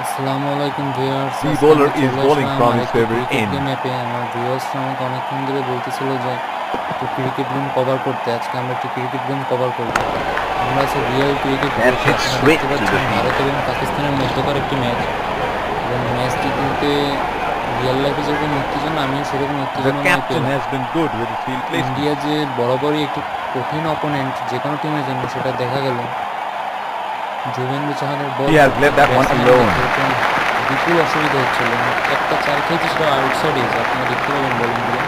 আসসালামু আলাইকুম viewers. The আজকে bowler আমি is চলে bowling আসলাম from his আরেকটি favorite ক্রিকেট end. গেম অ্যাপে। আমার ভিউয়ার্স আমাকে অনেকক্ষণ ধরে বলতেছিল যে একটু ক্রিকেট গেম কভার করতে। আজকে আমরা একটি ক্রিকেট গেম কভার করব। আমরা আছি রিয়েল ক্রিকেট That's গেমে। hit আপনারা straight দেখতে to the পাচ্ছেন ভারত field. এবং পাকিস্তানের মধ্যকার একটি ম্যাচ, এবং ম্যাচটি খেলতে রিয়েল লাইফে যেরকম উত্তেজনা, আমিও সেরকম The উত্তেজনাময় captain পেলাম। has been good with his field placement. India যে বরাবরই একটি কঠিন অপোনেন্ট যে কোনো টিমের জন্য, সেটা দেখা গেল। যুবেন্দ্র চাহালের বল He has প্রত্যেক left that one ব্যাটসম্যানকে alone. খেলতে বিপুল অসুবিধা হচ্ছিল। একটা চার খেয়েছে, সেটা আউটসাইডে, আপনারা দেখতে পাবেন বোলিংগুলো।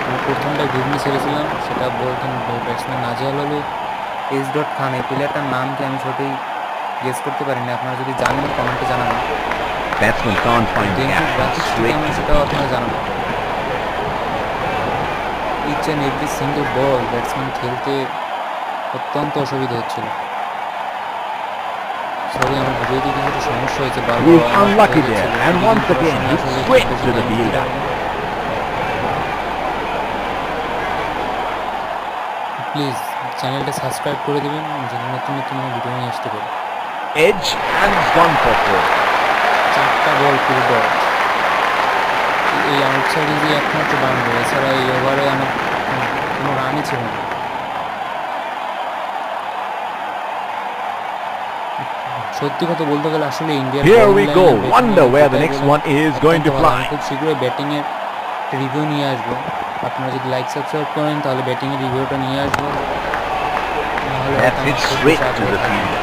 আমি প্রথমটা ঘুগনি ছেড়েছিলাম, সেটা বলতেন ব্যাটসম্যান নাজিয়াল হলো এইচ ডট খান। এই প্লেয়ারটার নাম কি আমি সঠিক গেস করতে পারিনি, আপনারা যদি জানেন কমেন্টে জানাবেন। Batsman can't find the গেমটির gap and গ্রাফিক্সটি straight কেমন to the সেটাও field. আপনারা জানাবেন। Each and every single ball batsman খেলতে অত্যন্ত অসুবিধা হচ্ছিল। সরি, আমার ভিডিওতে কিছুটা সমস্যা হয়েছে, He বারবার is অন অফ unlucky হয়ে there, যাচ্ছিল। and এডিটিং once করার again সময় hit আসলে খুব straight বেশি to the টাইম দিতে fielder. পারি না। প্লিজ চ্যানেলটা সাবস্ক্রাইব করে দেবেন, যেন নতুন নতুন আমি ভিডিও নিয়ে আসতে পারি। Edge and gone for four. চারটা বল পুরো ডট। এই আউটসাইডে যে একমাত্র বাউন্ডারি, এছাড়া এই ওভারে আমার কোনো রানই ছিল না। সত্যি কথা বলতে গেলে আসলে ইন্ডিয়ার Here bowling we line go. আর batting Wonder line where the যেটাই next বলেন one is going অত্যন্ত to ভালো। আমি fly. খুব শীঘ্রই ব্যাটিংয়ের রিভিউ নিয়ে আসবো। আপনারা যদি লাইক সাবস্ক্রাইব করেন তাহলে ব্যাটিংয়ের রিভিউটা নিয়ে আসবো, নাহলে হয়তো That's আমার hit খুব straight বেশি to আগ্রহ the থাকবে না। fielder.